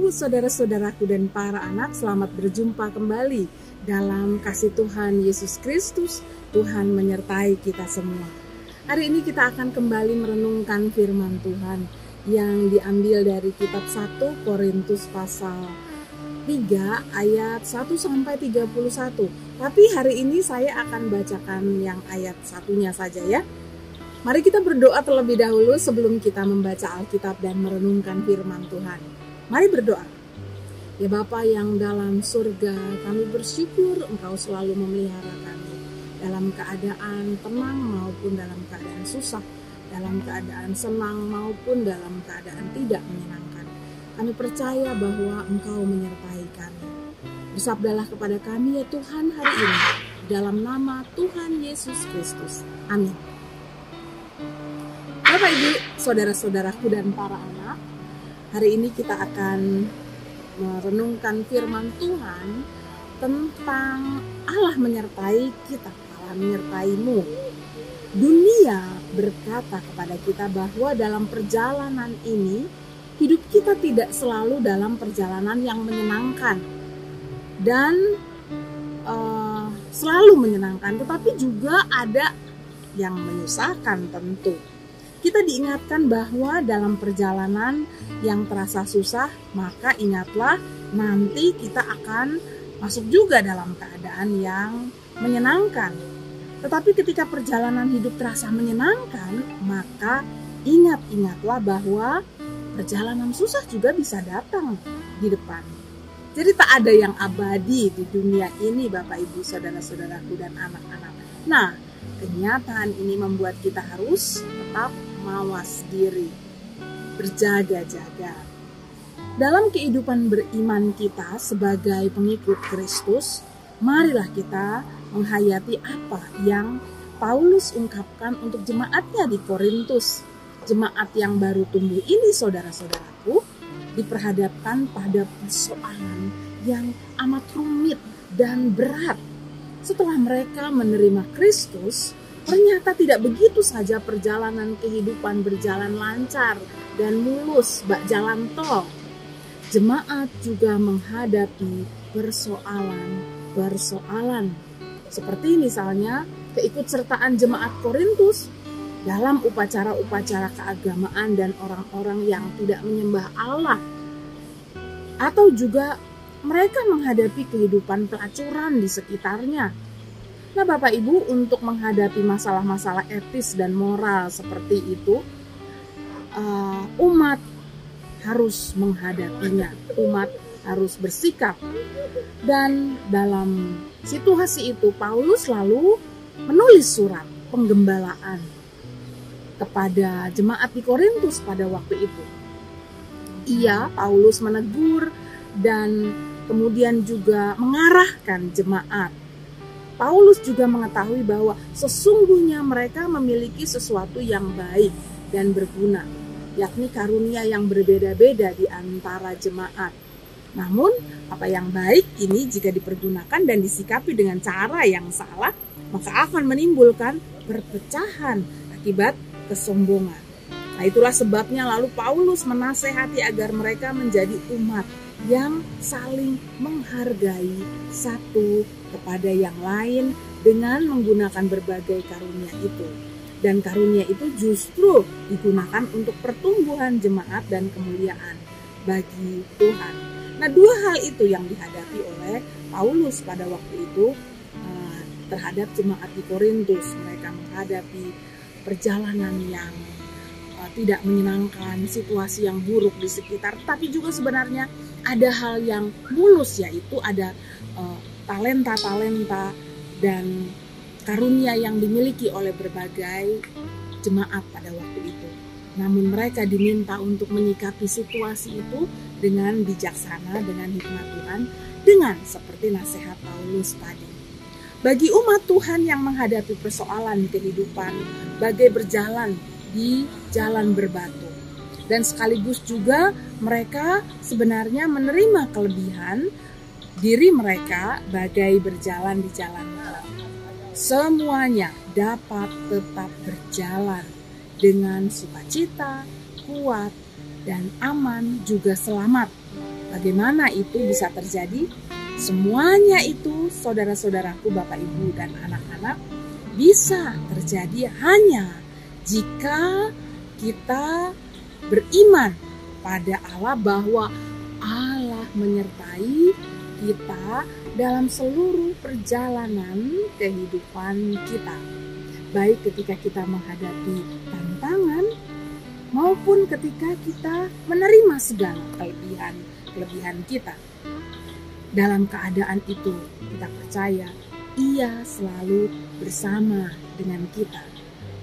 Ibu, saudara-saudaraku dan para anak, selamat berjumpa kembali dalam kasih Tuhan Yesus Kristus. Tuhan menyertai kita semua. Hari ini kita akan kembali merenungkan firman Tuhan yang diambil dari kitab 1 Korintus pasal 3 ayat 1-31. Tapi hari ini saya akan bacakan yang ayat satunya saja ya. Mari kita berdoa terlebih dahulu sebelum kita membaca Alkitab dan merenungkan firman Tuhan. Mari berdoa. Ya Bapa yang dalam surga, kami bersyukur Engkau selalu memelihara kami dalam keadaan tenang maupun dalam keadaan susah, dalam keadaan senang maupun dalam keadaan tidak menyenangkan. Kami percaya bahwa Engkau menyertai kami. Bersabdalah kepada kami ya Tuhan hari ini, dalam nama Tuhan Yesus Kristus. Amin. Bapak, Ibu, saudara-saudaraku dan para anak, hari ini kita akan merenungkan firman Tuhan tentang Allah menyertai kita, Allah menyertaimu. Dunia berkata kepada kita bahwa dalam perjalanan ini, hidup kita tidak selalu dalam perjalanan yang menyenangkan dan selalu menyenangkan, tetapi juga ada yang menyusahkan tentu. Kita diingatkan bahwa dalam perjalanan yang terasa susah, maka ingatlah nanti kita akan masuk juga dalam keadaan yang menyenangkan. Tetapi ketika perjalanan hidup terasa menyenangkan, maka ingatlah bahwa perjalanan susah juga bisa datang di depan. Jadi tak ada yang abadi di dunia ini, Bapak, Ibu, saudara-saudaraku dan anak-anak. Nah, kenyataan ini membuat kita harus tetap mawas diri, berjaga-jaga. Dalam kehidupan beriman kita sebagai pengikut Kristus, marilah kita menghayati apa yang Paulus ungkapkan untuk jemaatnya di Korintus. Jemaat yang baru tumbuh ini, saudara-saudaraku, diperhadapkan pada persoalan yang amat rumit dan berat. Setelah mereka menerima Kristus, ternyata tidak begitu saja perjalanan kehidupan berjalan lancar dan mulus bak jalan tol. Jemaat juga menghadapi persoalan. Seperti misalnya keikutsertaan jemaat Korintus dalam upacara-upacara keagamaan dan orang-orang yang tidak menyembah Allah. Atau juga mereka menghadapi kehidupan pelacuran di sekitarnya. Nah Bapak Ibu, untuk menghadapi masalah-masalah etis dan moral seperti itu, umat harus menghadapinya, umat harus bersikap. Dan dalam situasi itu Paulus lalu menulis surat penggembalaan kepada jemaat di Korintus pada waktu itu. Paulus menegur dan kemudian juga mengarahkan jemaat. Paulus juga mengetahui bahwa sesungguhnya mereka memiliki sesuatu yang baik dan berguna, yakni karunia yang berbeda-beda di antara jemaat. Namun, apa yang baik ini jika dipergunakan dan disikapi dengan cara yang salah, maka akan menimbulkan perpecahan akibat kesombongan. Nah, itulah sebabnya lalu Paulus menasehati agar mereka menjadi umat yang saling menghargai satu kepada yang lain dengan menggunakan berbagai karunia itu. Dan karunia itu justru digunakan untuk pertumbuhan jemaat dan kemuliaan bagi Tuhan. Nah, dua hal itu yang dihadapi oleh Paulus pada waktu itu terhadap jemaat di Korintus. Mereka menghadapi perjalanan yang tidak menyenangkan, situasi yang buruk di sekitar, tapi juga sebenarnya ada hal yang mulus, yaitu ada talenta-talenta dan karunia yang dimiliki oleh berbagai jemaat pada waktu itu. Namun mereka diminta untuk menyikapi situasi itu dengan bijaksana, dengan hikmat Tuhan, dengan seperti nasihat Paulus tadi. Bagi umat Tuhan yang menghadapi persoalan kehidupan, bagai berjalan di jalan berbatu. Dan sekaligus juga mereka sebenarnya menerima kelebihan diri mereka bagai berjalan di jalan tol. Semuanya dapat tetap berjalan dengan sukacita, kuat, dan aman juga selamat Bagaimana itu bisa terjadi? Semuanya itu, saudara-saudaraku, Bapak, Ibu, dan anak-anak, bisa terjadi hanya jika kita beriman pada Allah bahwa Allah menyertai kita dalam seluruh perjalanan kehidupan kita. Baik ketika kita menghadapi tantangan maupun ketika kita menerima segala kelebihan kita. Dalam keadaan itu kita percaya Ia selalu bersama dengan kita.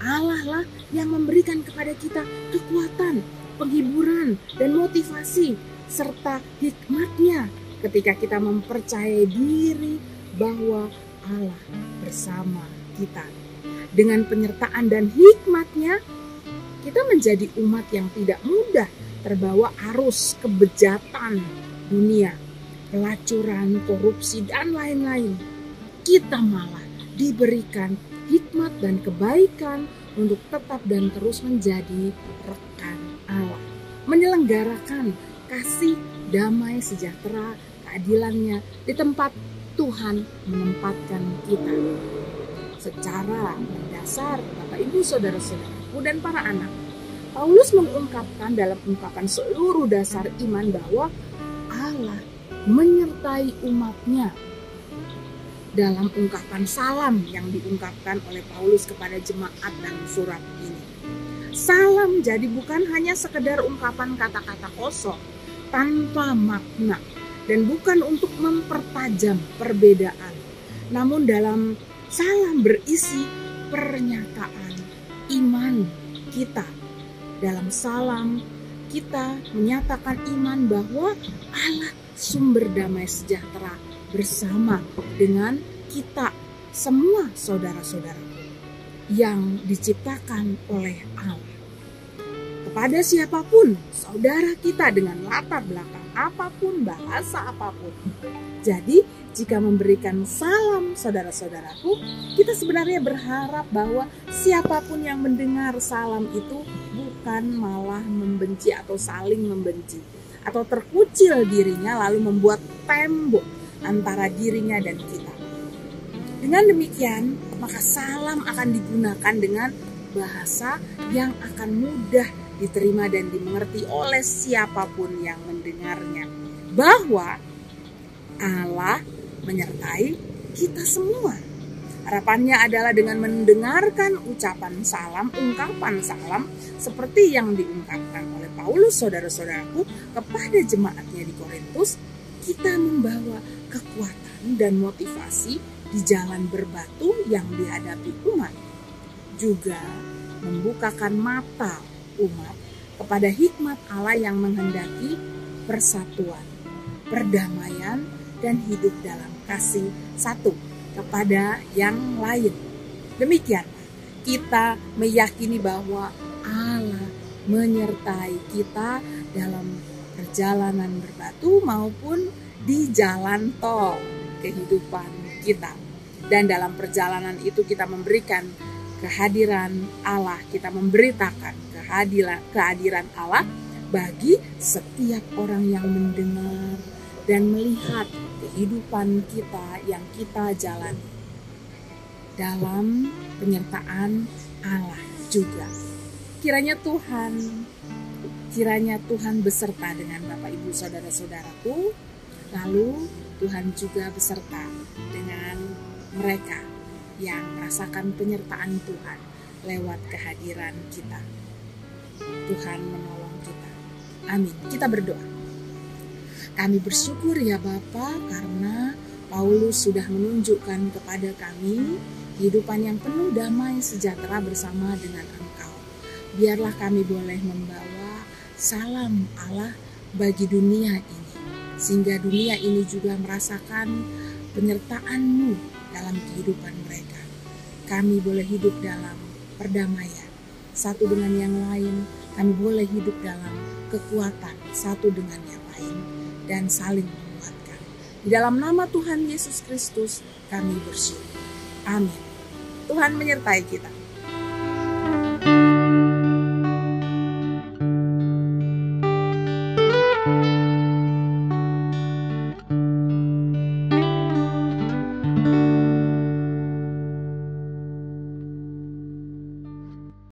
Allah lah yang memberikan kepada kita kekuatan, penghiburan, dan motivasi serta hikmat-Nya ketika kita mempercayai diri bahwa Allah bersama kita. Dengan penyertaan dan hikmat-Nya, kita menjadi umat yang tidak mudah terbawa arus kebejatan dunia, pelacuran, korupsi, dan lain-lain. Kita malah diberikan hikmat dan kebaikan untuk tetap dan terus menjadi rekan Allah, menyelenggarakan kasih, damai, sejahtera, keadilannya di tempat Tuhan menempatkan kita. Secara mendasar, Bapak, Ibu, saudara-saudaraku, dan para anak, Paulus mengungkapkan dalam ungkapan seluruh dasar iman bahwa Allah menyertai umatnya. Dalam ungkapan salam yang diungkapkan oleh Paulus kepada jemaat dan surat ini. Salam jadi bukan hanya sekedar ungkapan kata-kata kosong tanpa makna dan bukan untuk mempertajam perbedaan. Namun dalam salam berisi pernyataan iman kita. Dalam salam kita menyatakan iman bahwa Allah sumber damai sejahtera bersama dengan kita semua saudara-saudaraku yang diciptakan oleh Allah. Kepada siapapun saudara kita dengan latar belakang apapun, bahasa apapun. Jadi jika memberikan salam saudara-saudaraku, kita sebenarnya berharap bahwa siapapun yang mendengar salam itu bukan malah membenci atau saling membenci, atau terkucil dirinya lalu membuat tembok antara dirinya dan kita. Dengan demikian, maka salam akan digunakan dengan bahasa yang akan mudah diterima dan dimengerti oleh siapapun yang mendengarnya. Bahwa Allah menyertai kita semua. Harapannya adalah dengan mendengarkan ucapan salam, ungkapan salam seperti yang diungkapkan oleh Paulus, saudara-saudaraku, kepada jemaatnya di Korintus, kita membawa kekuatan dan motivasi di jalan berbatu yang dihadapi umat. Juga membukakan mata umat kepada hikmat Allah yang menghendaki persatuan, perdamaian, dan hidup dalam kasih satu kepada yang lain. Demikian kita meyakini bahwa Allah menyertai kita dalam perjalanan berbatu maupun di jalan tol kehidupan kita. Dan dalam perjalanan itu kita memberikan kehadiran Allah, kita memberitakan kehadiran Allah bagi setiap orang yang mendengar dan melihat kehidupan kita yang kita jalani dalam penyertaan Allah juga. Kiranya Tuhan beserta dengan Bapak, Ibu, saudara-saudaraku. Lalu Tuhan juga beserta dengan mereka yang merasakan penyertaan Tuhan lewat kehadiran kita. Tuhan menolong kita. Amin. Kita berdoa. Kami bersyukur ya Bapa, karena Paulus sudah menunjukkan kepada kami kehidupan yang penuh damai sejahtera bersama dengan Engkau. Biarlah kami boleh membawa salam Allah bagi dunia ini, sehingga dunia ini juga merasakan penyertaan-Mu dalam kehidupan mereka. Kami boleh hidup dalam perdamaian satu dengan yang lain. Kami boleh hidup dalam kekuatan satu dengan yang lain dan saling menguatkan. Di dalam nama Tuhan Yesus Kristus kami bersyukur. Amin. Tuhan menyertai kita.